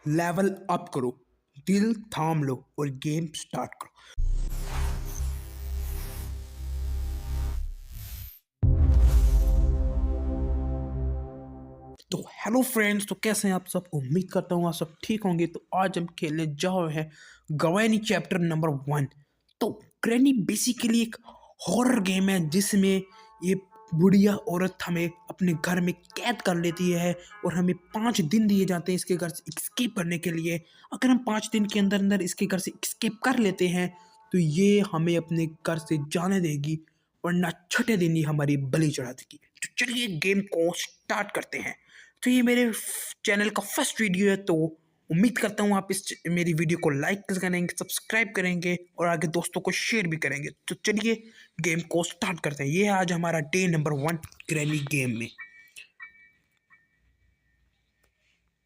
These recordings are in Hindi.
लेवल अप करो, दिल थाम लो और गेम स्टार्ट करो। तो हेलो फ्रेंड्स, तो कैसे हैं आप सब? उम्मीद करता हूँ आप सब ठीक होंगे। तो आज हम खेलने जा रहे हैं ग्रैनी चैप्टर नंबर 1। तो ग्रैनी बेसिकली एक हॉरर गेम है जिसमें ये बुढ़िया औरत हमें अपने घर में कैद कर लेती है और हमें 5 दिन दिए जाते हैं इसके घर से एस्केप करने के लिए। अगर हम 5 दिन के अंदर अंदर इसके घर से एस्केप कर लेते हैं तो ये हमें अपने घर से जाने देगी, वरना छठे दिन ही हमारी बलि चढ़ा देगी। तो चलिए गेम को स्टार्ट करते हैं। तो ये मेरे चैनल का फर्स्ट वीडियो है, तो उम्मीद करता हूँ आप इस मेरी वीडियो को लाइक करेंगे, सब्सक्राइब करेंगे और आगे दोस्तों को शेयर भी करेंगे। तो चलिए गेम को स्टार्ट करते हैं। ये है आज हमारा डे नंबर 1 ग्रैनी गेम में।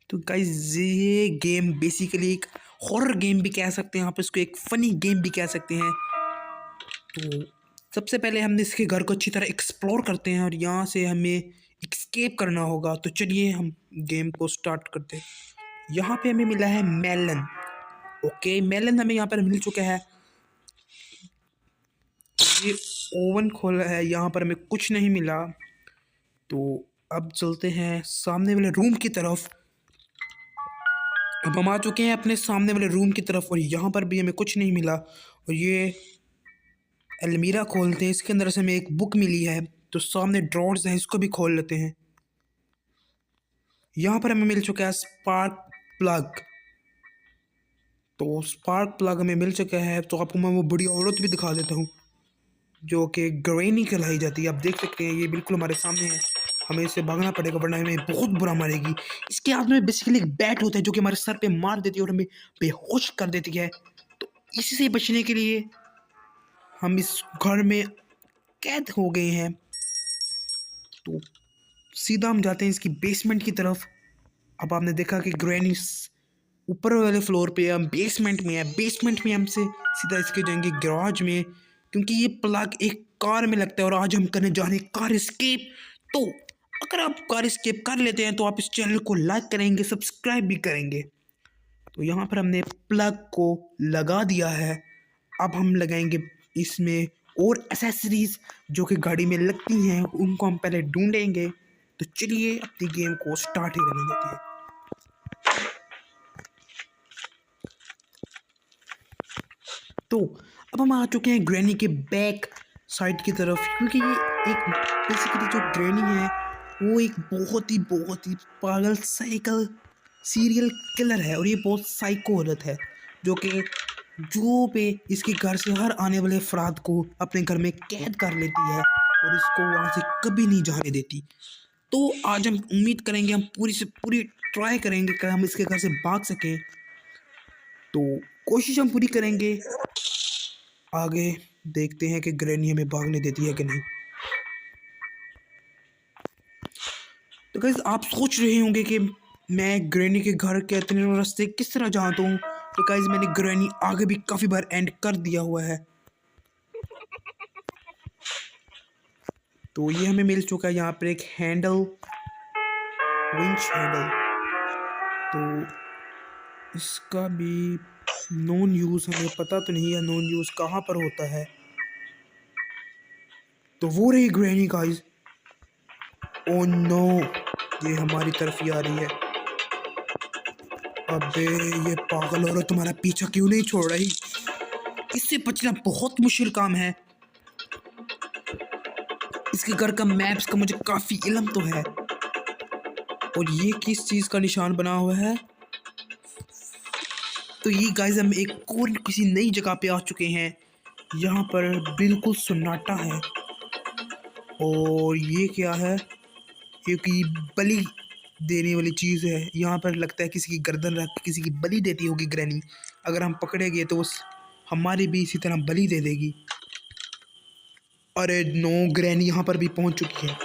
तो गाइस ये गेम बेसिकली एक हॉरर गेम भी कह सकते हैं, आप इसको एक फनी गेम भी कह सकते हैं। तो सबसे पहले हमने इसके घर को अच्छी तरह एक्सप्लोर करते हैं और यहाँ से हमें एक्सकेप करना होगा। तो चलिए हम गेम को स्टार्ट करते हैं। यहाँ पे हमें मिला है मेलन। ओके, मेलन हमें यहाँ पर मिल चुका है। ये ओवन खोला है, यहाँ पर हमें कुछ नहीं मिला। तो अब चलते हैं सामने वाले रूम की तरफ। अब हम आ चुके हैं अपने सामने वाले रूम की तरफ और यहाँ पर भी हमें कुछ नहीं मिला। और ये अलमीरा खोलते हैं, इसके अंदर से हमें एक बुक मिली है। तो सामने ड्रॉर्स हैं, इसको भी खोल लेते हैं। यहाँ पर हमें मिल चुका है स्पार्क प्लग। तो स्पार्क प्लग हमें मिल चुका है। तो आपको मैं वो बड़ी औरत भी दिखा देता हूँ जो कि ग्रैनी कहलाई जाती है। आप देख सकते हैं ये बिल्कुल हमारे सामने है। हमें इससे भागना पड़ेगा वरना हमें बहुत बुरा मारेगी। इसके हाथ में बेसिकली एक बैट होता है जो कि हमारे सर पे मार देती है और हमें बेहोश कर देती है। तो इसी से बचने के लिए हम इस घर में कैद हो गए हैं। तो सीधा हम जाते हैं इसकी बेसमेंट की तरफ। अब आपने देखा कि ग्रैनी ऊपर वाले फ्लोर पे, हम बेसमेंट में है। बेसमेंट में हमसे सीधा इसके जाएंगे गैराज में, क्योंकि ये प्लग एक कार में लगता है और आज हम करने जा रहे हैं कार एस्केप। तो अगर आप कार एस्केप कर लेते हैं तो आप इस चैनल को लाइक करेंगे, सब्सक्राइब भी करेंगे। तो यहाँ पर हमने प्लग को लगा दिया है। अब हम लगाएंगे इसमें और एसेसरीज जो कि गाड़ी में लगती हैं, उनको हम पहले ढूंढेंगे। तो चलिए अपनी गेम को स्टार्ट ही करने देते हैं। तो अब हम आ चुके हैं ग्रैनी के बैक साइड की तरफ, क्योंकि ये एक बेसिकली जो ग्रैनी है वो एक बहुत ही पागल साइकिल सीरियल किलर है। और ये बहुत साइको औरत है जो कि जो पे इसके घर से हर आने वाले अफराद को अपने घर में कैद कर लेती है और इसको वहाँ से कभी नहीं जाने देती। तो आज हम उम्मीद करेंगे, हम पूरी से पूरी ट्राई करेंगे कि हम इसके घर से भाग सकें। तो कोशिश हम पूरी करेंगे। आगे देखते हैं कि ग्रैनी हमें भागने देती है कि नहीं। तो गाइस आप सोच रहे होंगे कि मैं ग्रैनी के घर के इतने रास्ते किस तरह जानता हूँ। तो गाइस मैंने ग्रैनी आगे भी काफ़ी बार एंड कर दिया हुआ है। तो ये हमें मिल चुका है यहाँ पर एक हैंडल, विंच हैंडल। तो इसका भी नॉन यूज़ हमें पता तो नहीं है, नॉन यूज़ कहाँ पर होता है। तो वो रही ग्रैनी गाइस। ओ नो, ये हमारी तरफ ही आ रही है। अबे ये पागल औरत तुम्हारा पीछा क्यों नहीं छोड़ रही? इससे बचना बहुत मुश्किल काम है। इसके घर का मैप्स का मुझे काफ़ी इल्म तो है। और ये किस चीज़ का निशान बना हुआ है? तो ये गाइस हम एक और किसी नई जगह पे आ चुके हैं। यहाँ पर बिल्कुल सन्नाटा है। और ये क्या है? ये कि बलि देने वाली चीज़ है। यहाँ पर लगता है किसी की गर्दन रख के किसी की बलि देती होगी ग्रैनी। अगर हम पकड़े गए तो वो हमारी भी इसी तरह बलि दे देगी। अरे नो, ग्रैनी यहाँ पर भी पहुँच चुकी है।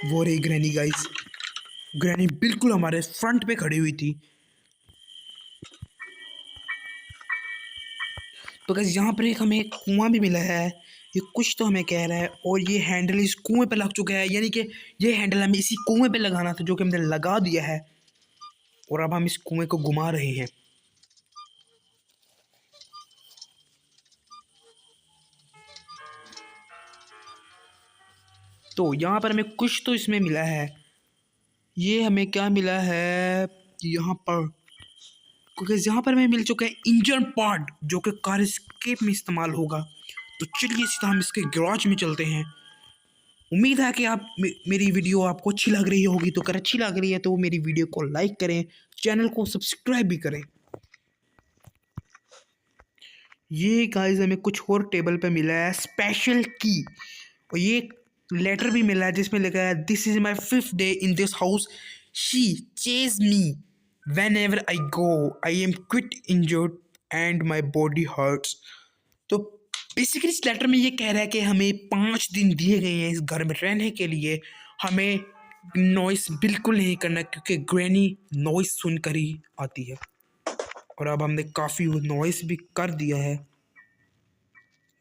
वो रही ग्रैनी गाइस। ग्रैनी बिल्कुल हमारे फ्रंट पे खड़ी हुई थी। तो गाइस यहाँ पर एक हमें कुआं भी मिला है, ये कुछ तो हमें कह रहा है, और ये हैंडल इस कुएं पे लग चुका है, यानी कि ये हैंडल हमें इसी कुएं पे लगाना था जो कि हमने लगा दिया है, और अब हम इस कुएं को घुमा रहे हैं। तो यहाँ पर हमें कुछ तो इसमें मिला है, ये हमें क्या मिला है यहाँ पर, क्योंकि यहाँ पर हमें मिल चुका है इंजन पार्ट जो कि कार स्केप में इस्तेमाल होगा। तो चलिए सीधा हम इसके गैराज में चलते हैं। उम्मीद है कि आप मेरी वीडियो आपको अच्छी लग रही होगी, तो अगर अच्छी लग रही है तो मेरी वीडियो को लाइक करें, चैनल को सब्सक्राइब भी करें। ये गाइस हमें कुछ और टेबल पे मिला है स्पेशल की, और ये लेटर भी मिला है जिसमें लिखा है this is my 5th day in this house, she chase me whenever I go, I am quite injured and my body hurts. तो बेसिकली इस लेटर में ये कह रहा है कि हमें 5 दिन दिए गए हैं इस घर में रहने के लिए, हमें नॉइस बिल्कुल नहीं करना क्योंकि ग्रैनी नॉइस सुनकर ही आती है, और अब हमने काफ़ी नॉइस भी कर दिया है।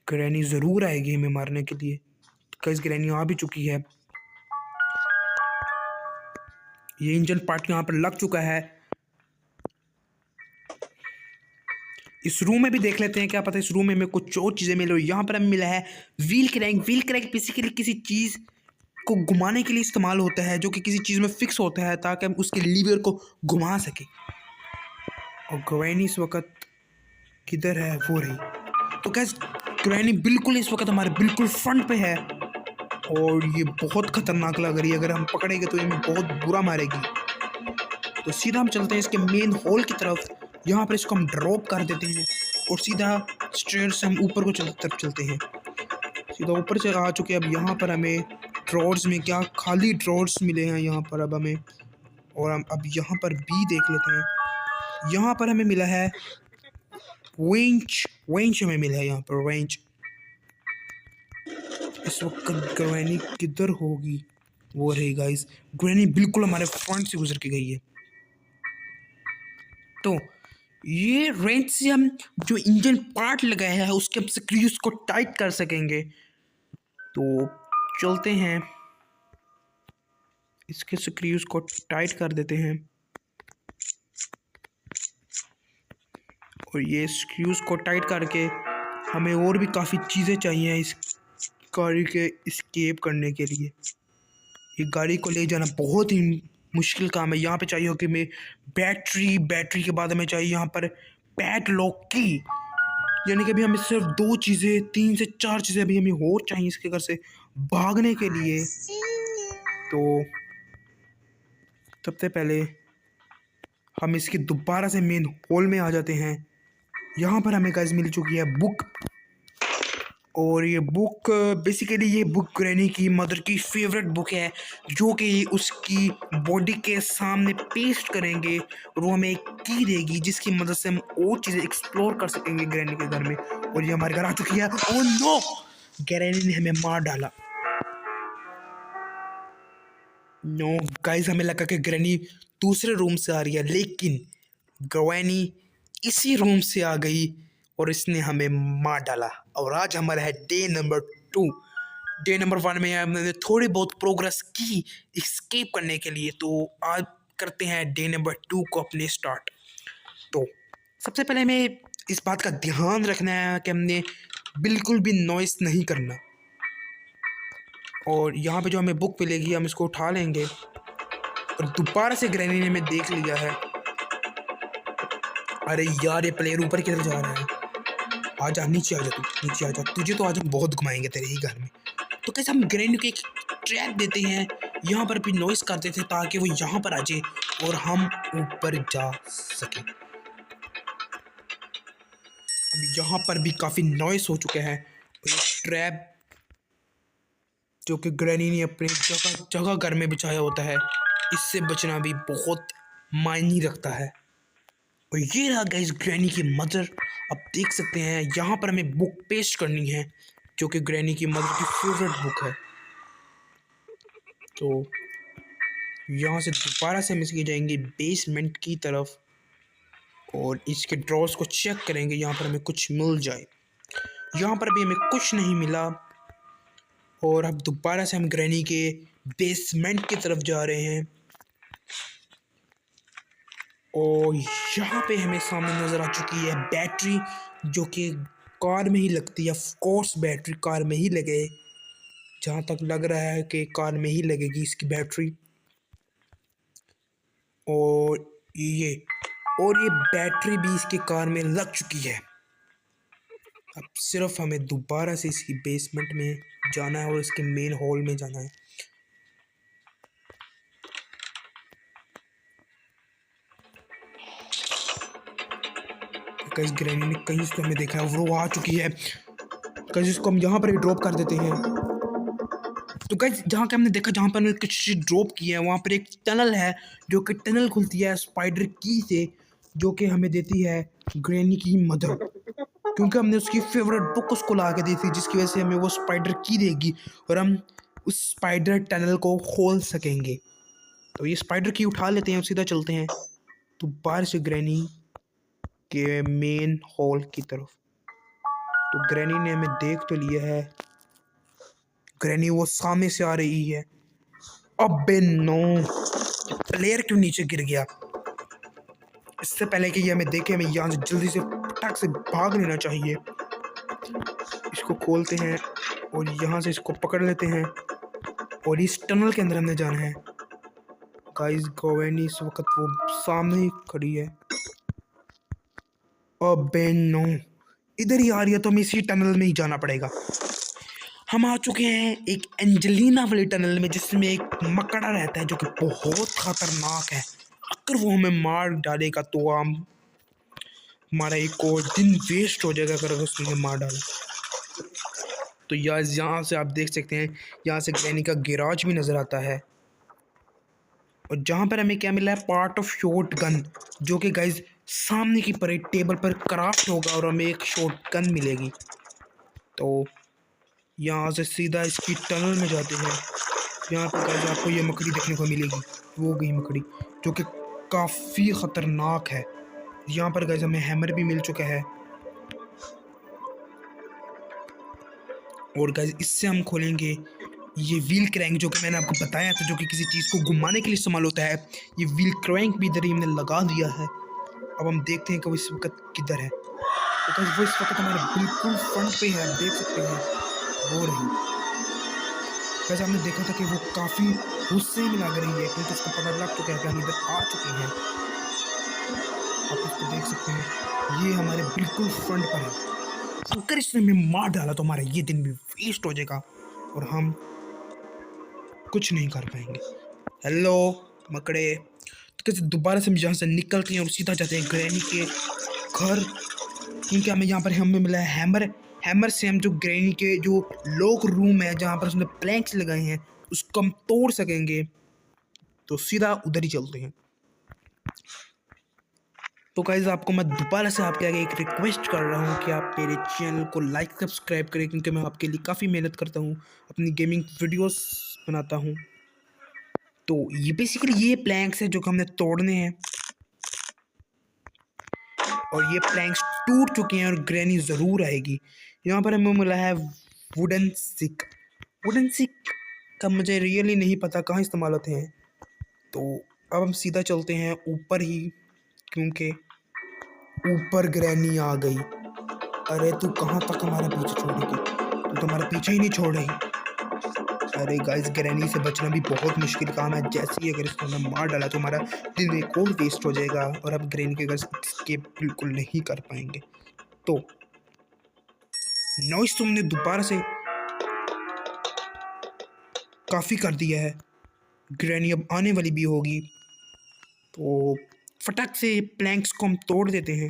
ग्रैनी ज़रूर आएगी हमें मारने के लिए, कई ग्रैनी आ भी चुकी है। ये इंजन पार्ट यहाँ पर लग चुका है। इस रूम में भी देख लेते हैं, क्या पता इस रूम में हमें कुछ और चीज़ें मिले। यहाँ पर हमें मिला है wheel crank. Wheel crank basically किसी चीज़ को घुमाने के लिए इस्तेमाल होता है जो कि किसी चीज़ में फिक्स होता है ताकि हम उसके लीवर को घुमा सकें। और ग्रैनी इस वक्त किधर है, वो रही। तो कैसे ग्रैनी बिल्कुल इस वक्त हमारे बिल्कुल फ्रंट पे है, और ये बहुत खतरनाक लग रही है, अगर हम पकड़ेंगे तो ये हमें बहुत बुरा मारेगी। तो सीधा हम चलते हैं इसके मेन हॉल की तरफ, यहाँ पर इसको हम ड्रॉप कर देते हैं और सीधा स्टेयर से हम ऊपर को तरफ चलते हैं। सीधा ऊपर से आ चुके हैं। अब यहाँ पर हमें ड्रॉर्स में क्या खाली ड्रॉर्स मिले हैं यहाँ पर अब हमें, और हम अब यहाँ पर भी देख लेते हैं। यहाँ पर हमें मिला है वेंच, वेंच हमें मिला है यहाँ पर वेंच। इस वक्त ग्रैनी किधर होगी, वो रही गाइस, ग्रैनी बिल्कुल हमारे फ्रंट से गुजर के गई है। तो ये रेंच से हम जो इंजन पार्ट लगाया है उसके हम स्क्रूज को टाइट कर सकेंगे। तो चलते हैं, इसके स्क्रूज को टाइट कर देते हैं, और ये स्क्रूज को टाइट करके हमें और भी काफ़ी चीज़ें चाहिए इस गाड़ी के एस्केप करने के लिए। ये गाड़ी को ले जाना बहुत ही मुश्किल काम है। यहाँ पे चाहिए होगी हमें बैटरी, बैटरी के बाद हमें चाहिए यहाँ पर पैडलॉक की, यानी कि अभी हमें सिर्फ 2 चीज़ें, 3 से 4 चीज़ें अभी हमें और चाहिए इसके घर से भागने के लिए। तो सबसे पहले हम इसके दोबारा से मेन हॉल में आ जाते हैं। यहाँ पर हमें गाइस मिल चुकी है बुक, और ये बुक बेसिकली ये बुक ग्रैनी की मदर की फेवरेट बुक है जो कि उसकी बॉडी के सामने पेस्ट करेंगे, और वो हमें एक की देगी जिसकी मदद से हम और चीज़ें एक्सप्लोर कर सकेंगे ग्रैनी के घर में। और ये हमारे घर आ चुकी है। ओह नो, ग्रैनी ने हमें मार डाला। नो गाइस, हमें लगा कि ग्रैनी दूसरे रूम से आ रही है, लेकिन ग्रैनी इसी रूम से आ गई और इसने हमें मार डाला। और आज हमारा है डे नंबर 2। डे नंबर 1 में हमने थोड़ी बहुत प्रोग्रेस की एस्केप करने के लिए, तो आज करते हैं डे नंबर 2 को अपने स्टार्ट। तो सबसे पहले हमें इस बात का ध्यान रखना है कि हमने बिल्कुल भी नॉइस नहीं करना, और यहाँ पे जो हमें बुक मिलेगी हम इसको उठा लेंगे। और दोबारा से ग्रैनी ने हमें देख लिया है। अरे यार, ये प्लेयर ऊपर किधर जा रहा है, आजा नीचे, आजा तू नीचे आजा, तुझे तो आज हम बहुत घुमाएंगे तेरे ही घर में। तो कैसे हम ग्रैनी को एक ट्रैप देते हैं, यहाँ पर भी नॉइस करते थे ताकि वो यहाँ पर आ जाए और हम ऊपर जा सकें। अब यहाँ पर भी काफ़ी नॉइस हो चुके हैं, और ये ट्रैप जो कि ग्रैनी ने अपने जगह जगह घर में बिछाया होता है, इससे बचना भी बहुत मायने रखता है। और ये रहा गाइस ग्रैनी की मदर। अब देख सकते हैं यहाँ पर हमें बुक पेस्ट करनी है जो कि ग्रैनी की मदर की फेवरेट बुक है। तो यहाँ से दोबारा से हम इसकी जाएंगे बेसमेंट की तरफ, और इसके ड्रॉर्स को चेक करेंगे, यहाँ पर हमें कुछ मिल जाए। यहाँ पर भी हमें कुछ नहीं मिला और अब दोबारा से हम ग्रैनी के बेसमेंट की तरफ जा रहे हैं और यहाँ पे हमें सामने नज़र आ चुकी है बैटरी, जो कि कार में ही लगती है। ऑफ कोर्स बैटरी कार में ही लगे, जहाँ तक लग रहा है कि कार में ही लगेगी इसकी बैटरी। और ये बैटरी भी इसके कार में लग चुकी है। अब सिर्फ हमें दोबारा से इसकी बेसमेंट में जाना है और इसके मेन हॉल में जाना है। गाइस ग्रैनी ने कहीं से हमें देखा है, वो आ चुकी है। गाइस इसको हम यहाँ पर ही ड्रॉप कर देते हैं। तो गाइस जहाँ के हमने देखा, जहाँ पर हमने कुछ चीज़ ड्रॉप की है, वहाँ पर एक टनल है, जो कि टनल खुलती है स्पाइडर की से, जो कि हमें देती है ग्रैनी की मदर, क्योंकि हमने उसकी फेवरेट बुक उसको ला के दी थी, जिसकी वजह से हमें वो स्पाइडर की देगी और हम उस स्पाइडर टनल को खोल सकेंगे। तो ये स्पाइडर की उठा लेते हैं और सीधा चलते हैं तो बाहर से ग्रैनी के मेन हॉल की तरफ। तो ग्रैनी ने हमें देख तो लिया है। ग्रैनी वो सामने से आ रही है। अबे नो, प्लेयर क्यों नीचे गिर गया? इससे पहले कि ये हमें देखे, हमें यहाँ से जल्दी से फटाक से भाग लेना चाहिए। इसको खोलते हैं और यहाँ से इसको पकड़ लेते हैं और इस टनल के अंदर हमने जाना है। गाइस ग्रैनी इस वक्त वो सामने ही खड़ी है। अबे नो, इधर ही आ रही है, तो हमें इसी टनल में ही जाना पड़ेगा। हम आ चुके हैं एक एंजेलिना वाली टनल में, जिसमें एक मकड़ा रहता है जो कि बहुत खतरनाक है। अगर वो हमें मार डालेगा तो हम हमारा एक और दिन वेस्ट हो जाएगा अगर उसने हमें मार डाला। तो यहाँ से आप देख सकते हैं, यहाँ से ग्रैनी का गैराज भी नज़र आता है और जहाँ पर हमें क्या मिला है, पार्ट ऑफ शॉर्ट गन, जो कि गाइज सामने की पर टेबल पर क्राफ्ट होगा और हमें एक शॉर्ट गन मिलेगी। तो यहाँ से सीधा इसकी टनल में जाते हैं। यहाँ पर गाइस आपको ये मकड़ी देखने को मिलेगी, वो गई मकड़ी, जो कि काफ़ी ख़तरनाक है। यहाँ पर गाइस हमें हैमर भी मिल चुका है और गाइस इससे हम खोलेंगे ये व्हील क्रैंक, जो कि मैंने आपको बताया था, जो कि किसी चीज़ को घुमाने के लिए इस्तेमाल होता है। ये व्हील क्रैंक भी इधर ही हमने लगा दिया है। अब हम देखते हैं कि वो इस वक्त किधर है। तो गाइस वो इस वक्त हमारे बिल्कुल फ्रंट पे है, आप देख सकते हैं, वो रही। वैसे हमने देखा था कि वो काफ़ी गुस्से में लग रही है, क्योंकि उसको पता लग चुका है कि हम इधर आ चुके हैं। आप इसको देख सकते हैं, ये हमारे बिल्कुल फ्रंट पर है। अगर इसने हमें मार डाला तो हमारा ये दिन भी वेस्ट हो जाएगा और हम कुछ नहीं कर पाएंगे। हेलो मकड़े। तो कैसे दोबारा से हम यहाँ से निकलते हैं और सीधा जाते हैं ग्रैनी के घर, क्योंकि हमें यहाँ पर हमें मिला है हैमर। हैमर से हम जो ग्रैनी के जो लॉक रूम है, जहाँ पर उसने प्लैंक्स लगाए हैं, उसको हम तोड़ सकेंगे। तो सीधा उधर ही चलते हैं। तो गाइस आपको मैं दोबारा से आपके आगे एक रिक्वेस्ट कर रहा हूँ कि आप मेरे चैनल को लाइक सब्सक्राइब करें, क्योंकि मैं आपके लिए काफ़ी मेहनत करता हूँ, अपनी गेमिंग वीडियोस बनाता हूँ। तो ये बेसिकली ये प्लैंक्स है जो कि हमने तोड़ने हैं और ये प्लैंक्स टूट चुके हैं और ग्रैनी ज़रूर आएगी। यहाँ पर हमें मिला है वुडन सिक। वुडन सिक का मुझे रियली नहीं पता कहाँ इस्तेमाल होते हैं। तो अब हम सीधा चलते हैं ऊपर ही, क्योंकि ऊपर ग्रैनी आ गई। अरे तू कहाँ तक हमारा पीछे छोड़ेगी? तू तो हमारा पीछे ही नहीं छोड़ रही। अरे गाइस ग्रैनी से बचना भी बहुत मुश्किल काम है। जैसे ही अगर इसको हमें मार डाला तो हमारा दिन एक और वेस्ट हो जाएगा और अब ग्रैनी के घर एस्केप बिल्कुल नहीं कर पाएंगे। तो नॉइस तुमने दोबारा से काफ़ी कर दिया है। ग्रैनी अब आने वाली भी होगी, तो फटाक से प्लैंक्स को हम तोड़ देते हैं।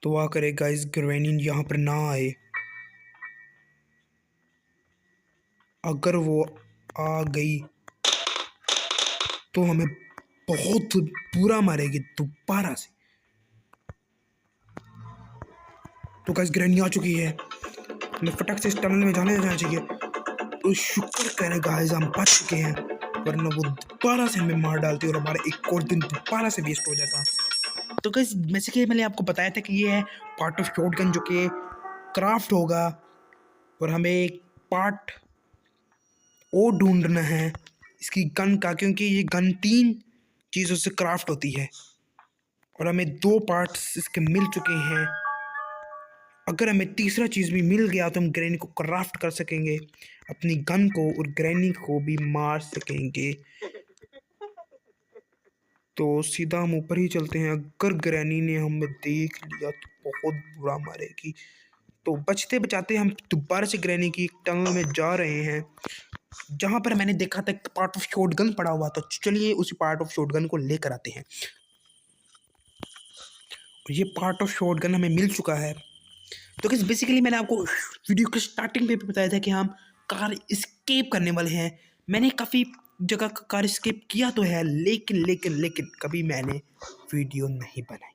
दुआ करे गाइस ग्रैनी यहाँ पर ना आए। अगर वो आ गई तो हमें बहुत बुरा मारेगी दोबारा से। तो गाइस ग्रैनी आ चुकी है, हमें फटाक से इस टनल में जाना चाहिए। तो शुक्र करें गाइस हम बच चुके हैं। वरना वो दोबारा से हमें मार डालती और हमारा एक और दिन दोबारा से वेस्ट हो जाता। तो गाइस जैसे कि मैंने आपको बताया था कि ये है पार्ट ऑफ शॉटगन जो कि क्राफ्ट होगा और हमें एक पार्ट और ढूंढना है इसकी गन का, क्योंकि ये गन 3 चीज़ों से क्राफ्ट होती है और हमें 2 पार्ट्स इसके मिल चुके हैं। अगर हमें तीसरा चीज़ भी मिल गया तो हम ग्रैनी को क्राफ्ट कर सकेंगे, अपनी गन को, और ग्रैनी को भी मार सकेंगे। तो सीधा हम ऊपर ही चलते हैं। अगर ग्रैनी ने हमें देख लिया तो बहुत बुरा मारेगी। तो बचते बचाते हम दोबारा से ग्रैनी की टनल में जा रहे हैं जहाँ पर मैंने देखा था एक पार्ट ऑफ शॉटगन पड़ा हुआ था। चलिए उसी पार्ट ऑफ शॉटगन को लेकर आते हैं। ये पार्ट ऑफ शॉटगन हमें मिल चुका है। तो किस बेसिकली मैंने आपको वीडियो के स्टार्टिंग पे भी बताया था कि हम कार एस्केप करने वाले हैं। मैंने काफ़ी जगह कार एस्केप किया तो है, लेकिन कभी मैंने वीडियो नहीं बनाई।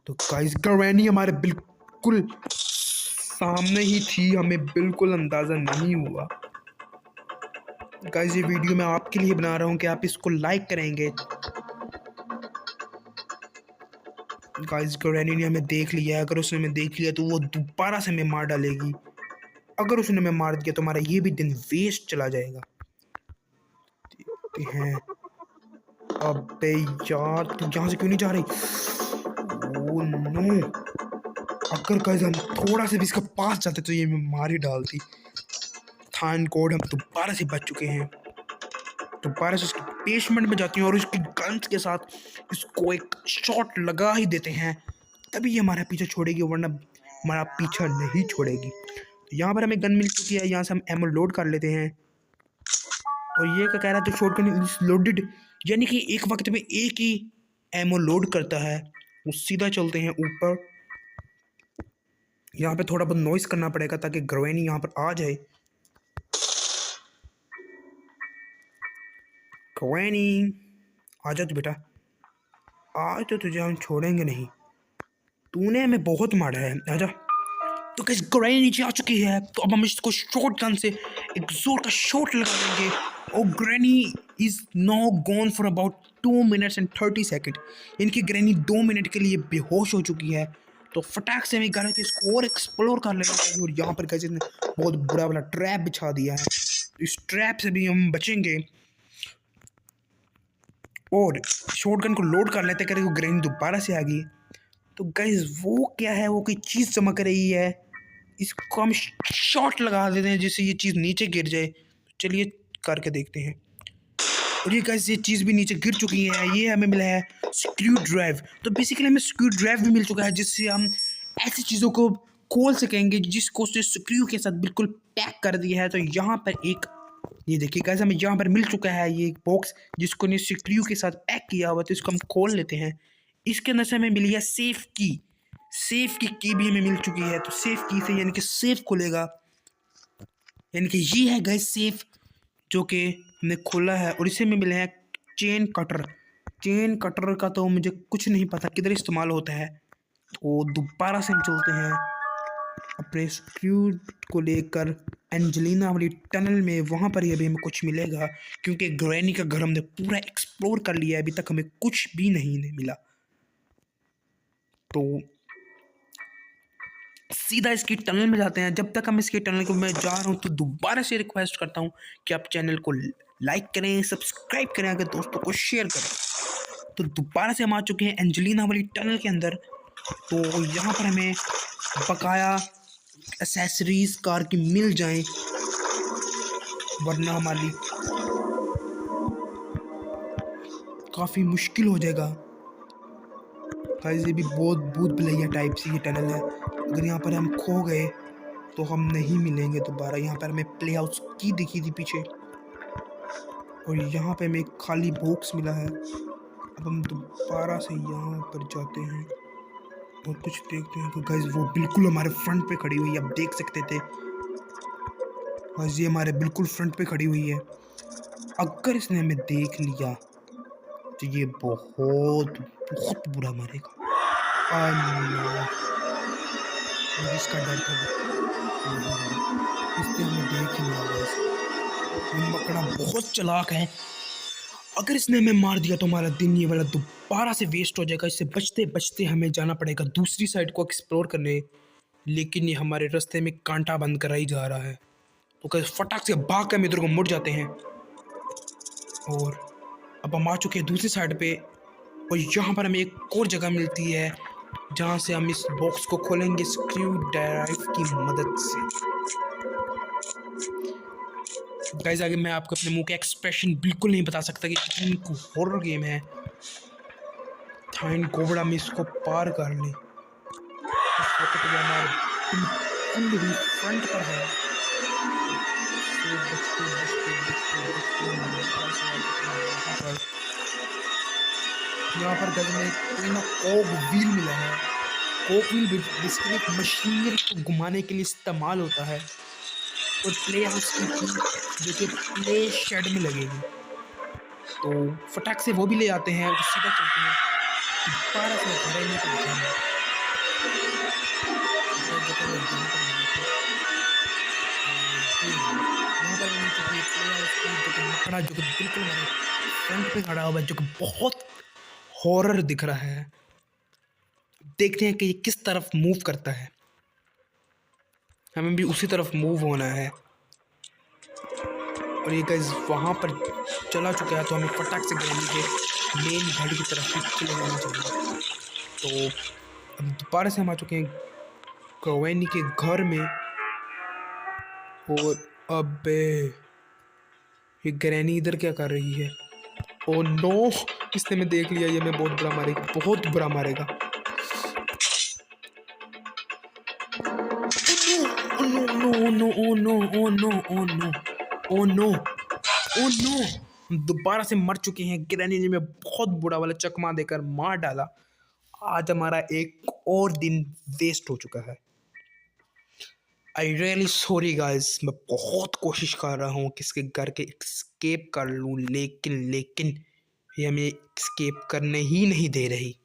तो गाइस ग्रैनी हमारे बिल्कुल सामने ही थी, हमें बिल्कुल अंदाज़ा नहीं हुआ। गाइस ये वीडियो मैं आपके लिए बना रहा हूँ कि आप इसको लाइक करेंगे। गाइस ग्रैनी ने हमें देख लिया है। अगर उसने हमें देख लिया तो वो दोबारा से हमें मार डालेगी। अगर उसने हमें मार दिया तो हमारा ये भी दिन वेस्ट चला जाएगा। देखते हैं। अबे यार तू यहाँ से क्यों नहीं जा रही? ओह नो, अगर गाइस हम थोड़ा से भी इसके पास जाते तो ये हमें मार ही डालती। थैंक गॉड हम दोबारा से बच चुके हैं। दोबारा से इसके बेसमेंट में जाती हैं और इसकी गन्स के साथ इसको एक शॉट लगा ही देते हैं, तभी ये हमारा पीछा छोड़ेगी, वरना हमारा पीछा नहीं छोड़ेगी। तो यहाँ पर हमें गन मिल चुकी है, यहाँ से हम एमो लोड कर लेते हैं। और ये क्या कह रहा है, तो शॉटगन इज लोडेड, यानी कि एक वक्त में एक ही एमो लोड करता है। वो सीधा चलते हैं ऊपर। यहाँ पे थोड़ा बहुत नॉइस करना पड़ेगा ताकि ग्रैनी यहाँ पर आ जाए। ग्रैनी आ जा तू बेटा, आज तो तुझे हम छोड़ेंगे नहीं, तूने हमें बहुत मारा है, आजा। तो कैसे ग्रैनी नीचे आ चुकी है, तो अब हम इसको शॉटगन से एक जोर का शॉट लगा देंगे। और granny is now gone for about 2 minutes and 30 second, इनकी ग्रैनी 2 मिनट के लिए बेहोश हो चुकी है। तो फटाक से हमें गाना के इसको और एक्सप्लोर कर लेना चाहिए। और यहाँ पर कैसे इसने बहुत बुरा वाला ट्रैप बिछा दिया है, इस ट्रैप से भी हम बचेंगे। और शॉटगन को लोड कर लेते करें, वो ग्रैनी दोबारा से आ गई। तो गाइस वो क्या है, वो कोई चीज़ चमक रही है, इसको हम शॉट लगा देते हैं जिससे ये चीज़ नीचे गिर जाए। चलिए करके देखते हैं। और ये गाइस ये चीज़ भी नीचे गिर चुकी है। ये हमें मिला है स्क्रू ड्राइव। तो बेसिकली हमें स्क्रू ड्राइव भी मिल चुका है जिससे हम ऐसी चीज़ों को खोल सकेंगे जिसको उसने स्क्रू के साथ बिल्कुल पैक कर दिया है। तो यहाँ पर एक ये देखिए गाइस हमें यहाँ पर मिल चुका है ये एक बॉक्स जिसको ने स्क्रू के साथ पैक किया हुआ, तो इसको हम खोल लेते हैं। इसके अंदर से हमें मिली है सेफ की। सेफ की भी हमें मिल चुकी है। तो सेफ की से यानी कि सेफ खुलेगा, यानी कि ये है गाइस सेफ जो कि हमने खोला है। और इसे में मिले हैं चेन कटर। चेन कटर का तो मुझे कुछ नहीं पता किधर इस्तेमाल होता है। तो दोबारा से हम चलते हैं अपने स्क्रू को लेकर एंजेलिना वाली टनल में, वहाँ पर ही अभी हमें कुछ मिलेगा, क्योंकि ग्रैनी का घर हमने पूरा एक्सप्लोर कर लिया है, अभी तक हमें कुछ भी नहीं मिला। तो सीधा इसकी टनल में जाते हैं। जब तक हम इसकी टनल को मैं जा रहा हूँ तो दोबारा से रिक्वेस्ट करता हूँ कि आप चैनल को लाइक करें, सब्सक्राइब करें, अगर दोस्तों को शेयर करें। तो दोबारा से हम आ चुके हैं एंजेलिना वाली टनल के अंदर। तो यहाँ पर हमें बकाया एसेसरीज कार की मिल जाएं, वरना हमारी काफ़ी मुश्किल हो जाएगा। गाइस ये भी बहुत भूत भुलैया टाइप से ये टनल है। अगर यहाँ पर हम खो गए तो हम नहीं मिलेंगे दोबारा। यहाँ पर हमें प्ले हाउस की दिखी थी पीछे, और यहाँ पे हमें एक खाली बॉक्स मिला है। अब हम दोबारा से यहाँ पर जाते हैं और कुछ देखते हैं। तो गाइस वो बिल्कुल हमारे फ्रंट पे खड़ी हुई है, आप देख सकते थे। गाइस ये हमारे बिल्कुल फ्रंट पे खड़ी हुई है। अगर इसने हमें देख लिया तो ये बहुत बहुत बुरा मारेगा। मुझे इसका डर था, इसने हमें देख ही लिया। लकड़ा बहुत चालाक है। अगर इसने हमें मार दिया तो हमारा दिन ये वाला दोबारा से वेस्ट हो जाएगा। इससे बचते बचते हमें जाना पड़ेगा दूसरी साइड को एक्सप्लोर करने, लेकिन ये हमारे रास्ते में कांटा बंद करा ही जा रहा है। तो कैसे फटाक से भाग कर हम इधर को मुड़ जाते हैं और अब हम आ चुके हैं दूसरी साइड पे। और यहाँ पर हमें एक और जगह मिलती है जहाँ से हम इस बॉक्स को खोलेंगे स्क्रू ड्राइव की मदद से। गाइस आगे मैं आपको अपने मुंह के एक्सप्रेशन बिल्कुल नहीं बता सकता कि कितनी हॉरर गेम है। थैंक गॉड हम इसको पार कर लें। इस वक्त वो हमारे बिल्कुल ही फ्रंट पर है। तो बचते बचते बचते बचते हम पास आ चुके हैं यहाँ पर। यहाँ पर गज में कोई ना कॉग व्हील मिला है। कॉग व्हील बेसिकली एक मशीनरी को घुमाने के लिए इस्तेमाल होता है और प्ले हाउस की थी जो कि प्ले शेड में लगेगी। तो फटाक से वो भी ले आते हैं और सीधा चलते हैं दोबारा से घरेलू को दिखाने। यहाँ पर हम चुके हैं प्ले हाउस की जो कि लकड़ा जो कि बिल्कुल हमारे फ्रंट पे खड़ा हुआ है, जो कि बहुत हॉरर दिख रहा है। देखते हैं कि ये किस तरफ मूव करता है। हमें भी उसी तरफ मूव होना है और ये गाइस वहाँ पर चला चुका है, तो हमें फटाक से ग्रैनी के मेन घर की तरफ ही चले जाना चाहिए। तो अब दोबारा से हम आ चुके हैं ग्रैनी के घर में। और अबे ये ग्रैनी इधर क्या कर रही है? ओ नो, इसने मैं देख लिया, ये मैं बहुत बुरा मारेगा, बहुत बुरा मारेगा। Oh no no no oh no oh no oh no oh no oh no, हम दोबारा से मर चुके हैं। ग्रैनी ने में बहुत बुरा वाला चकमा देकर मार डाला। आज हमारा एक और दिन वेस्ट हो चुका है। आई रियली सॉरी गाइस, मैं बहुत कोशिश कर रहा हूँ कि इसके घर के एस्केप कर लूँ, लेकिन ये हमें एस्केप करने ही नहीं दे रही।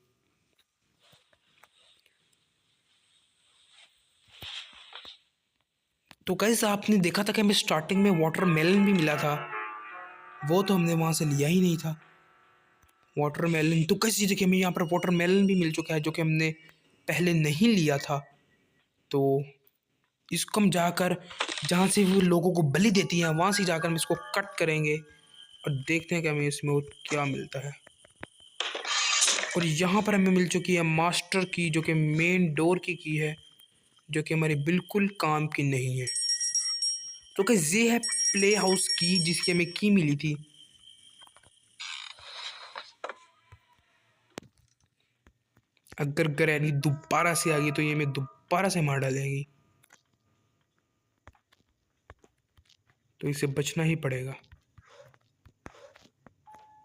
तो गाइस आपने देखा था कि हमें स्टार्टिंग में वाटरमेलन भी मिला था, वो तो हमने वहाँ से लिया ही नहीं था। वाटरमेलन तो कैसी जगह हमें यहाँ पर वाटरमेलन भी मिल चुका है जो कि हमने पहले नहीं लिया था। तो इसको हम जाकर जहाँ से वो लोगों को बलि देती हैं वहाँ से जाकर हम इसको कट करेंगे और देखते हैं कि हमें इसमें क्या मिलता है। और यहाँ पर हमें मिल चुकी है मास्टर की, जो कि मेन डोर की है, जो कि हमारी बिल्कुल काम की नहीं है। तो क्या ये है प्ले हाउस की जिसकी हमें की मिली थी। अगर ग्रैनी दोबारा से आ गई तो ये हमें दोबारा से मार डालेगी, तो इसे बचना ही पड़ेगा।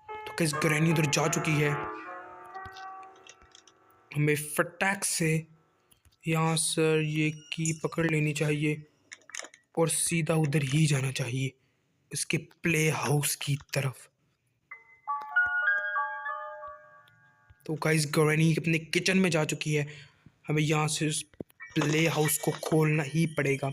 तो कैसे ग्रैनी उधर जा चुकी है, हमें फटाक से यहाँ से ये की पकड़ लेनी चाहिए और सीधा उधर ही जाना चाहिए, इसके प्ले हाउस की तरफ। तो गाइस ग्रैनी अपने किचन में जा चुकी है, हमें यहाँ से उस प्ले हाउस को खोलना ही पड़ेगा।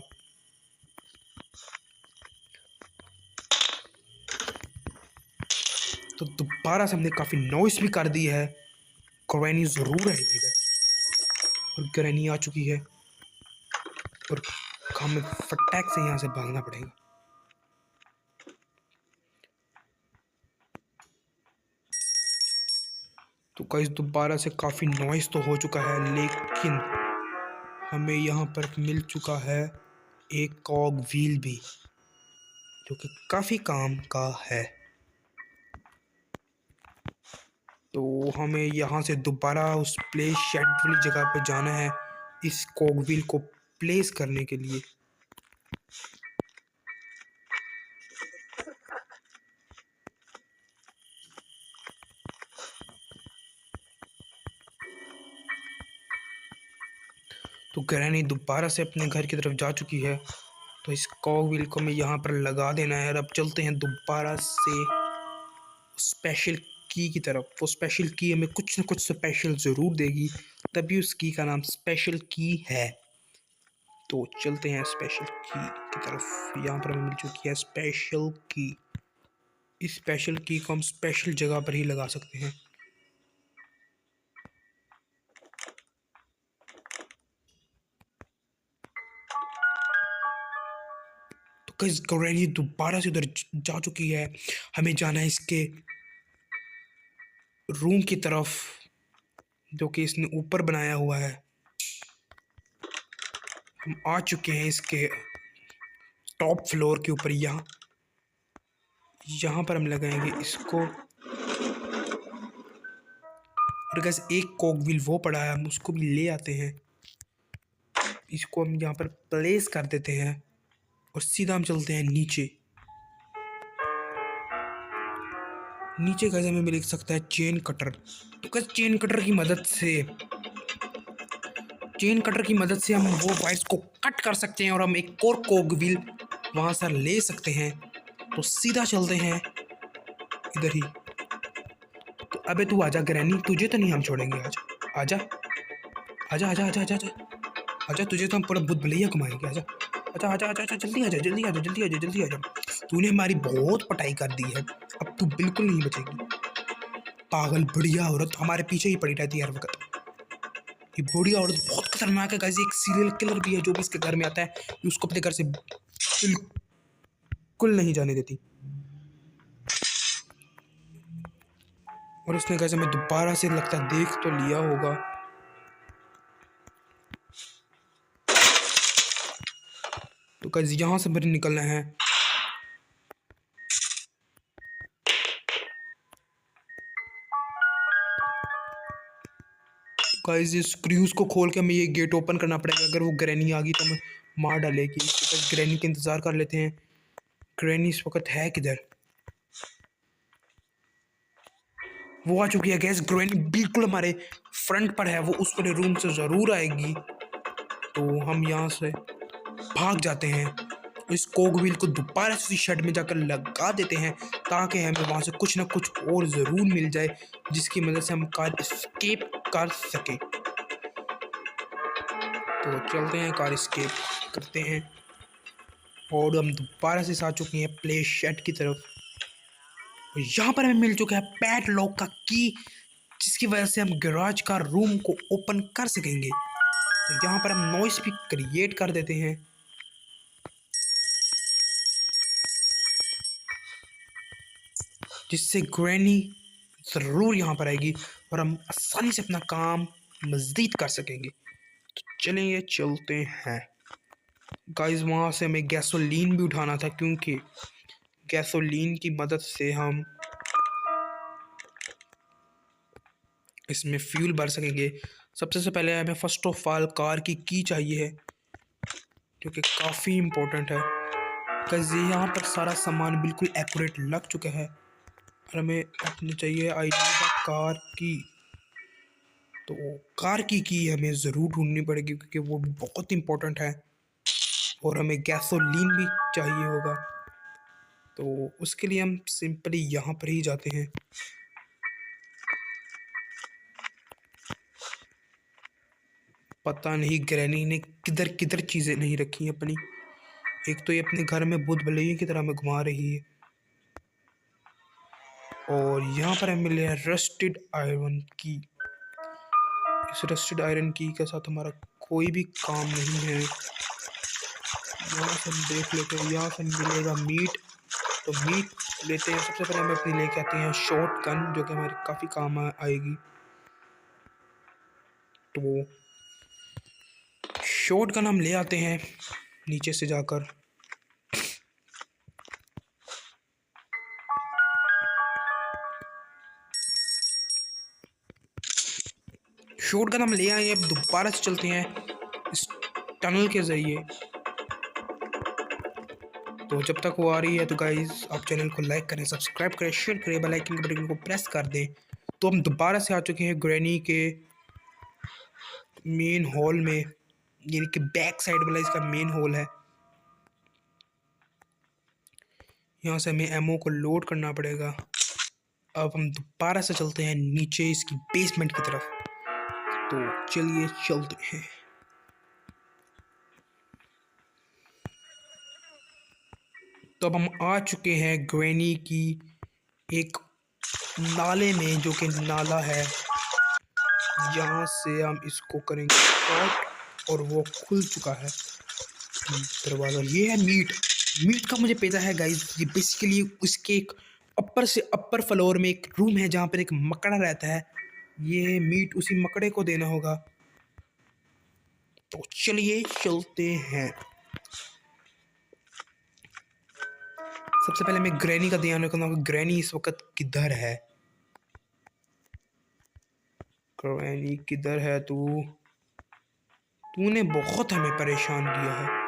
तो दोबारा से हमने काफ़ी नॉइस भी कर दी है। ग्रैनी ज़रूर आएगी इधर और ग्रैनी आ चुकी है और हमें फटाक से यहाँ से भागना पड़ेगा। तो गाइस दोबारा से काफ़ी नॉइस तो हो चुका है, लेकिन हमें यहाँ पर मिल चुका है एक कॉग व्हील भी, जो कि काफ़ी काम का है। तो हमें यहाँ से दोबारा उस प्ले शेड वाली जगह पे जाना है इस कॉग व्हील को प्लेस करने के लिए। तो ग्रैनी दोबारा से अपने घर की तरफ जा चुकी है, तो इस कॉग व्हील को हमें यहाँ पर लगा देना है। और अब चलते हैं दोबारा से स्पेशल की तरफ। वो स्पेशल की हमें कुछ ना कुछ स्पेशल ज़रूर देगी, तभी उस की का नाम स्पेशल की है। तो चलते हैं स्पेशल की तरफ। यहाँ पर हमें मिल चुकी है स्पेशल की। इस स्पेशल की को हम स्पेशल जगह पर ही लगा सकते हैं। तो गाइस ग्रैनी दोबारा से उधर जा चुकी है। हमें जाना है इसके रूम की तरफ जो कि इसने ऊपर बनाया हुआ है। हम आ चुके हैं इसके टॉप फ्लोर के ऊपर। यहाँ यहाँ पर हम लगाएंगे इसको। और गाइस एक कॉक व्हील वो पड़ा है, हम उसको भी ले आते हैं। इसको हम यहाँ पर प्लेस कर देते हैं और सीधा हम चलते हैं नीचे। नीचे गाइस हमें मिल सकता है चेन कटर। तो गाइस चेन कटर की मदद से हम वो वायर्स को कट कर सकते हैं और हम एक और कॉग व्हील वहाँ से ले सकते हैं। तो सीधा चलते हैं इधर ही। तो अबे तू आजा ग्रैनी, तुझे तो नहीं हम छोड़ेंगे आज। आजा आजा आजा आजा आजा आजा आजा, तुझे तो हम पूरा भूत भुलैया घुमाएंगे। आजा आजा आजा आजा आजा, जल्दी आजा जल्दी आजा जल्दी आजा जल्दी आजा। तूने हमारी बहुत पटाई कर दी है, अब तू बिल्कुल नहीं बचेगी। पागल बुढ़िया औरत हमारे पीछे ही पड़ी रहती है हर वक्त। ये बुढ़िया औरत बहुत खतरनाक है गाइस, एक सीरियल किलर भी है जो भी इसके घर में आता है, ये उसको अपने घर से बिल्कुल नहीं जाने देती। और उसने गाइस हमें दोबारा से लगता है देख तो लिया होगा। तो गाइस यहाँ से मेरे निकलना है। गाइस इस स्क्रूज को खोल के हमें ये गेट ओपन करना पड़ेगा। अगर वो ग्रैनी आ गई तो हमें मार डालेगी। तो ग्रैनी का इंतजार कर लेते हैं। ग्रैनी इस वक्त है किधर? वो आ चुकी है गैस। ग्रैनी बिल्कुल हमारे फ्रंट पर है, वो उस वाले रूम से ज़रूर आएगी। तो हम यहाँ से भाग जाते हैं। इस कोग व्हील को दोबारा से शेड में जाकर लगा देते हैं ताकि हमें वहाँ से कुछ ना कुछ और ज़रूर मिल जाए जिसकी मदद से हम कार एस्केप कर सकें। तो चलते हैं, कार एस्केप करते हैं और हम दोबारा से आ चुके हैं प्ले शेड की तरफ। और यहाँ पर हमें मिल चुका है पैड लॉक का की, जिसकी वजह से हम गैराज का रूम को ओपन कर सकेंगे। तो यहाँ पर हम नॉइस भी क्रिएट कर देते हैं जिससे ग्रैनी ज़रूर यहाँ पर आएगी और हम आसानी से अपना काम मज़ीद कर सकेंगे। तो चलेंगे, चलते हैं गाइस। वहाँ से हमें गैसोलीन भी उठाना था क्योंकि गैसोलीन की मदद से हम इसमें फ्यूल भर सकेंगे। सबसे से पहले हमें फर्स्ट ऑफ ऑल कार की चाहिए है जो कि काफ़ी इम्पोर्टेंट है। गाइस यहाँ पर सारा सामान बिल्कुल एक्यूरेट लग चुका है और हमें अपनी चाहिए आई डी द कार की। तो कार की हमें ज़रूर ढूंढनी पड़ेगी क्योंकि वो भी बहुत इम्पोर्टेंट है। और हमें गैसोलीन भी चाहिए होगा, तो उसके लिए हम सिंपली यहाँ पर ही जाते हैं। पता नहीं ग्रैनी ने किधर किधर चीज़ें नहीं रखी अपनी। एक तो ये अपने घर में भूत भुलैया की तरह हमें घुमा रही है और यहाँ पर हमें मिले रस्टेड आयरन की। इस रस्टेड आयरन की के साथ हमारा कोई भी काम नहीं है। यहाँ से हम देख लेते हैं, यहाँ से मिलेगा मीट, तो मीट लेते हैं। सबसे पहले हम अपनी लेके आते हैं शॉर्ट गन जो कि हमारे काफ़ी काम आएगी। तो शॉर्ट गन हम ले आते हैं नीचे से जाकर। शॉर्ट गन हम ले आए, अब दोबारा से चलते हैं इस टनल के ज़रिए। तो जब तक वो आ रही है तो गाइस आप चैनल को लाइक करें, सब्सक्राइब करें, शेयर करें, बेल आइकन के बटन को प्रेस कर दें। तो हम दोबारा से आ चुके हैं ग्रैनी के मेन हॉल में, यानी कि बैक साइड वाला इसका मेन हॉल है। यहाँ से हमें एमओ को लोड करना पड़ेगा। अब हम दोबारा से चलते हैं नीचे इसकी बेसमेंट की तरफ। तो चलिए चलते हैं। तो अब हम आ चुके हैं ग्रैनी की एक नाले में, जो कि नाला है। यहाँ से हम इसको करेंगे शॉर्ट और वो खुल चुका है दरवाज़ा। ये है मीट। मीट का मुझे पता है गाइस, ये बेसिकली उसके एक अपर से अपर फ्लोर में एक रूम है जहाँ पर एक मकड़ा रहता है। ये मीट उसी मकड़े को देना होगा। तो चलिए चलते हैं। सबसे पहले मैं ग्रैनी का ध्यान रखूंगा। ग्रैनी इस वक्त किधर है? ग्रैनी किधर है तू? तूने बहुत हमें परेशान किया है।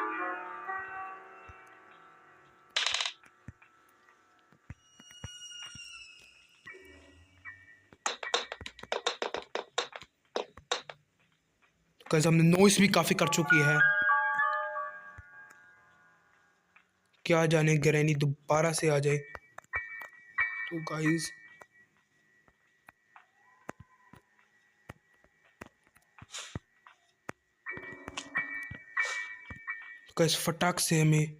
गाइस हमने नॉइस भी काफी कर चुकी है। क्या जाने ग्रैनी दोबारा से आ जाए। तो गाइस फटाक से हमें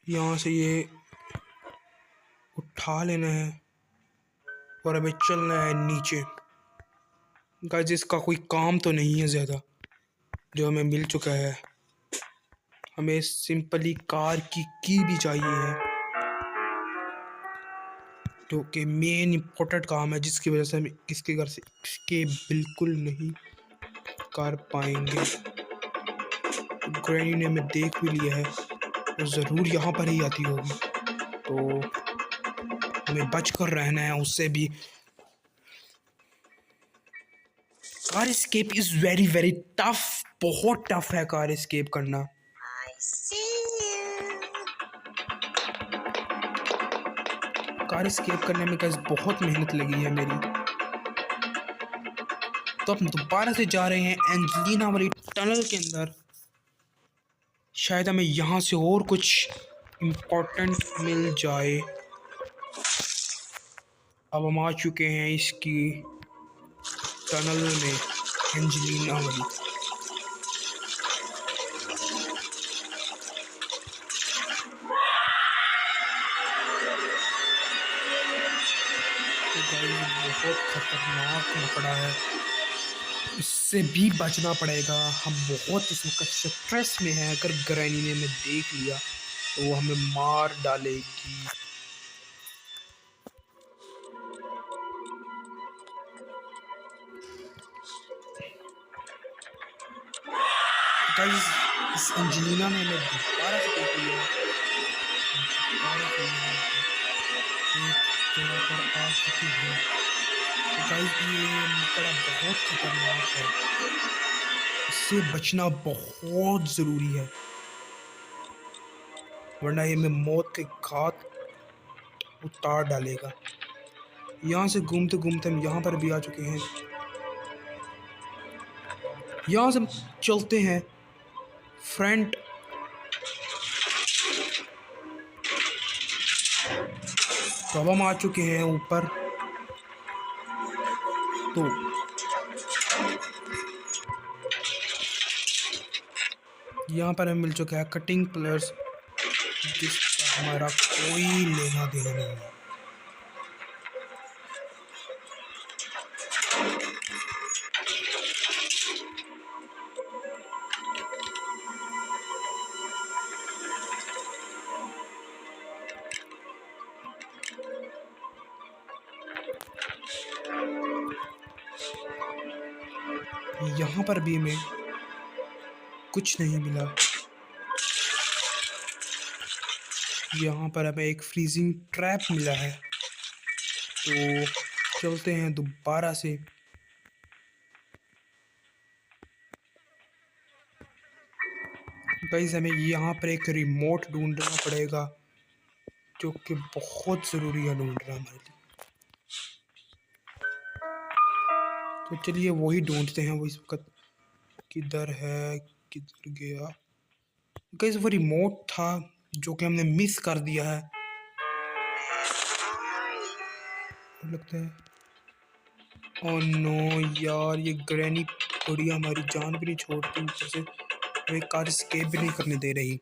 यहाँ से ये उठा लेना है और हमें चलना है नीचे। गाइस इसका कोई काम तो नहीं है ज़्यादा जो हमें मिल चुका है। हमें सिंपली कार की की भी चाहिए है, जो कि मेन इम्पोर्टेंट काम है, जिसकी वजह से हम इसके घर से escape बिल्कुल नहीं कर पाएंगे। तो ग्रैनी ने हमें देख भी लिया है, वो ज़रूर यहाँ पर ही आती होगी, तो हमें बच कर रहना है उससे भी। Car escape is very very tough. बहुत टफ है कार एस्केप करना। कार एस्केप करने में गाइस बहुत मेहनत लगी है मेरी। तो हम दोबारा से जा रहे हैं एंजेलिना वाली टनल के अंदर। शायद हमें यहाँ से और कुछ इम्पोर्टेंट मिल जाए। अब हम आ चुके हैं इसकी टनल में, एंजेलिना वाली। तो गाइस बहुत खतरनाक मकड़ा है, इससे भी बचना पड़ेगा। हम बहुत इस वक्त स्ट्रेस में हैं। अगर ग्रैनी ने हमें देख लिया तो वो हमें मार डालेगी। गाइस इस एंजेलिना ने हमें दोबारा से देख लिया। दोबारा से एक जगह पर आ चुकी है। तो गाइस ये मकड़ा बहुत खतरनाक है, इससे बचना बहुत ज़रूरी है, वरना ये हमें मौत के घाट उतार डालेगा। यहाँ से घूमते घूमते हम यहाँ पर भी आ चुके हैं। यहाँ से हम चलते हैं फ्रंट। तो अब हम आ चुके हैं ऊपर। तो यहाँ पर हमें मिल चुका है कटिंग प्लस, जिसका हमारा कोई लेना देना नहीं है। यहाँ पर भी हमें कुछ नहीं मिला। यहाँ पर हमें एक फ्रीजिंग ट्रैप मिला है। तो चलते हैं दोबारा से। गाइस हमें यहाँ पर एक रिमोट ढूंढना पड़ेगा, जो कि बहुत ज़रूरी है ढूंढना हमारे लिए। तो चलिए वही ढूंढते हैं। वो इस वक्त किधर है, किधर गया? गाइस वो रिमोट था जो कि हमने मिस कर दिया है, लगता है। ओह नो यार, ये ग्रैनी बुढ़िया हमारी जान भी नहीं छोड़ती, ऊपर से हमें कार एस्केप भी नहीं करने दे रही।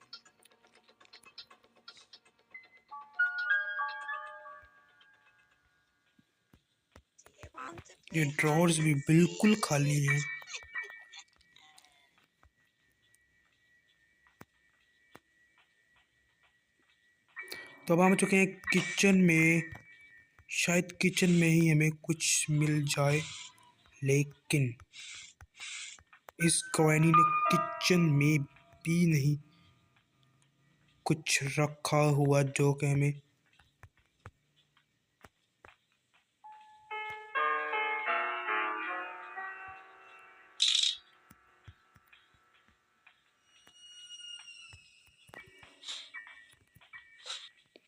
ये ड्रॉर्स भी बिल्कुल खाली हैं। तो अब हम चुके हैं किचन में। शायद किचन में ही हमें कुछ मिल जाए, लेकिन इस ग्रैनी ने किचन में भी नहीं कुछ रखा हुआ जो कि हमें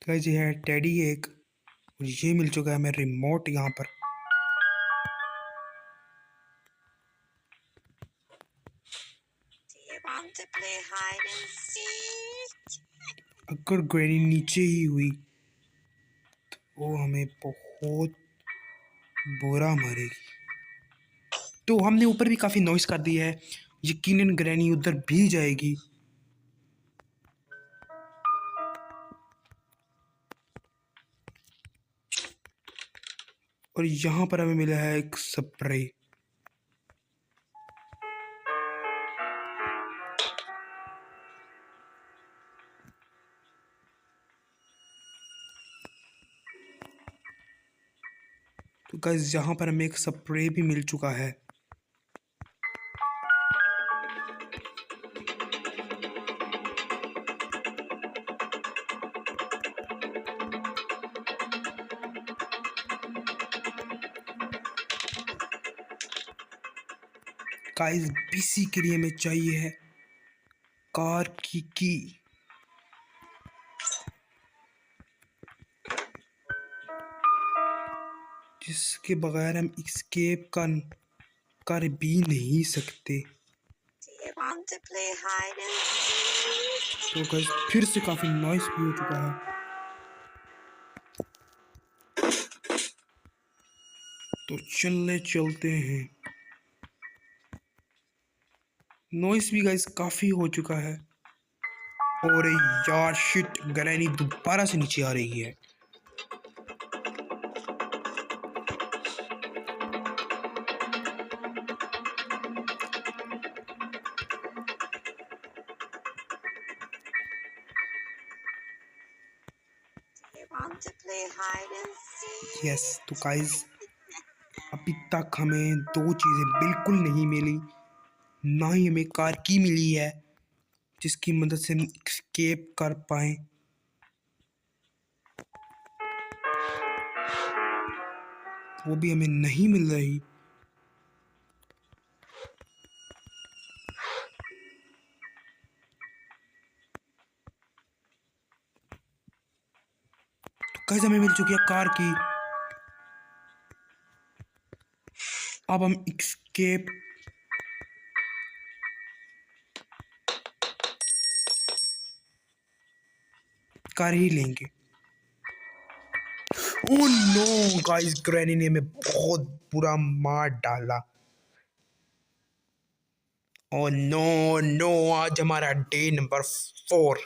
गाइस ये है टेडी एक, और ये मिल चुका है हमें रिमोट यहाँ पर। अगर ग्रैनी नीचे ही हुई तो वो हमें बहुत बुरा मारेगी। तो हमने ऊपर भी काफ़ी नॉइस कर दिया है, यकीनन ग्रैनी उधर भी जाएगी। और यहाँ पर हमें मिला है एक स्प्रे। तो गाइस यहाँ पर हमें एक स्प्रे भी मिल चुका है। गाइस बीसी के लिए हमें चाहिए है कार की जिसके बगैर हम एस्केप कर भी नहीं सकते। तो गाइस फिर से काफी नॉइस भी हो चुका है, तो चलते हैं। नॉइस भी गाइस काफी हो चुका है। और यार शिट, ग्रैनी दोबारा से नीचे आ रही है। यस तो गाइस अभी तक हमें दो चीज़ें बिल्कुल नहीं मिली, ना ही हमें कार की मिली है जिसकी मदद से हम एस्केप कर पाए। वो भी हमें नहीं मिल रही। तो कैसे हमें मिल चुकी है कार की। अब हम एस्केप कर ही लेंगे। ओह नो गाइस, ग्रैनी ने हमें बहुत बुरा मार डाला। ओह नो नो, आज हमारा डे नंबर 4।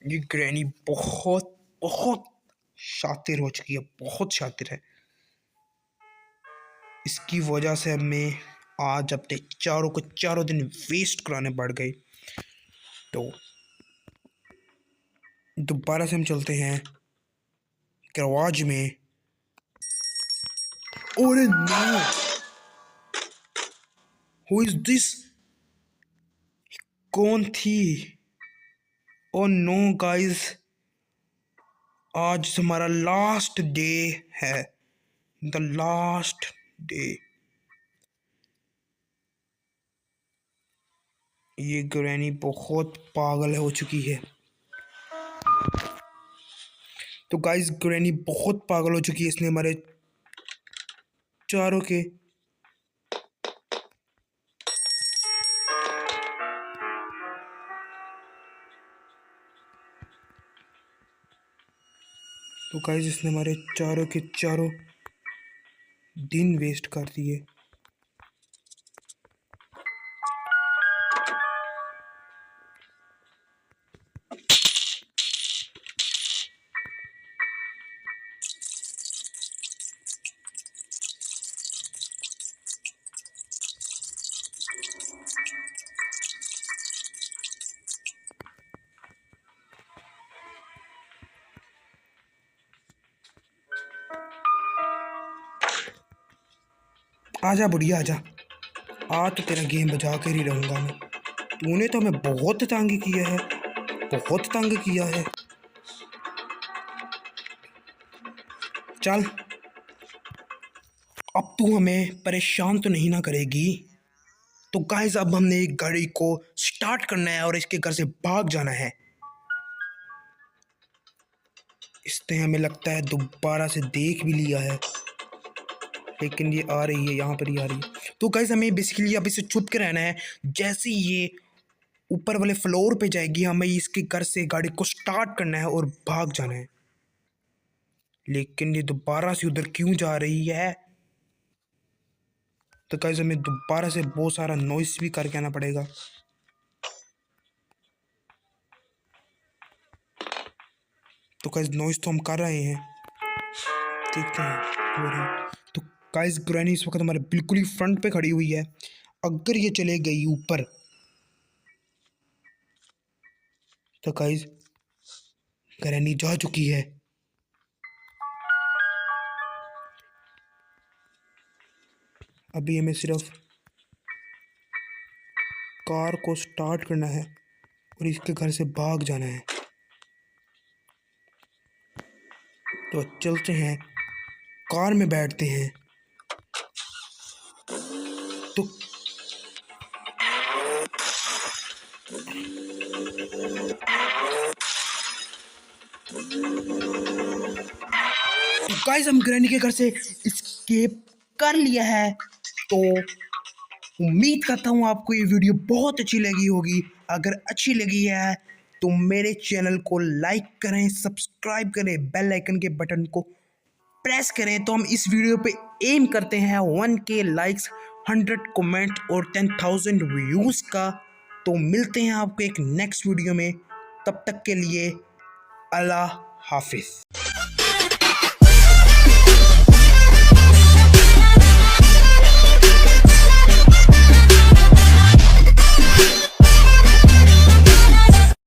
ये ग्रैनी बहुत बहुत शातिर हो चुकी है, बहुत शातिर है। इसकी वजह से हमें आज अपने चारों दिन वेस्ट कराने पड़ गए। तो दोबारा से हम चलते हैं गैराज में। ओरे नो, हु इज दिस? कौन थी? ओ नो गाइस, आज हमारा लास्ट डे है, द लास्ट डे। ये ग्रैनी बहुत पागल हो चुकी है। तो गाइस ग्रैनी बहुत पागल हो चुकी है, इसने हमारे चारों के तो गाइस इसने हमारे चारों के चारों दिन वेस्ट कर दिए। आजा बुढ़िया आजा। आज तो तेरा गेम बजा कर ही रहूँगा मैं। तूने तो हमें बहुत तंग किया है, बहुत तंग किया है। चल, अब तू हमें परेशान तो नहीं ना करेगी। तो गाइस अब हमने एक गाड़ी को स्टार्ट करना है और इसके घर से भाग जाना है। इसने हमें लगता है दोबारा से देख भी लिया है, लेकिन ये आ रही है, यहाँ पर ही आ रही है। तो गाइस हमें बेसिकली अब इसे छुप के रहना है। जैसे ये ऊपर वाले फ्लोर पे जाएगी, हमें इसके घर से गाड़ी को स्टार्ट करना है और भाग जाना है। लेकिन ये दोबारा से उधर क्यों जा रही है? तो गाइस हमें दोबारा से बहुत सारा नॉइस भी करके आना पड़ेगा। तो गाइस नॉइस तो हम कर रहे हैं, देखते हैं हो रही है। तो गाइस ग्रैनी इस वक्त हमारे बिल्कुल ही फ्रंट पे खड़ी हुई है। अगर ये चले गई ऊपर तो गाइस ग्रैनी जा चुकी है। अभी हमें सिर्फ कार को स्टार्ट करना है और इसके घर से भाग जाना है। तो चलते हैं, कार में बैठते हैं। तो गाइस हम ग्रैनी के घर से एस्केप कर लिया है। तो उम्मीद करता हूँ आपको ये वीडियो बहुत अच्छी लगी होगी। अगर अच्छी लगी है तो मेरे चैनल को लाइक करें, सब्सक्राइब करें, बेल आइकन के बटन को प्रेस करें। तो हम इस वीडियो पे एम करते हैं 1K लाइक्स, 100 कमेंट और 10,000 व्यूज़ का। तो मिलते हैं आपको एक नेक्स्ट वीडियो में, तब तक के लिए अल्लाह हाफिज़।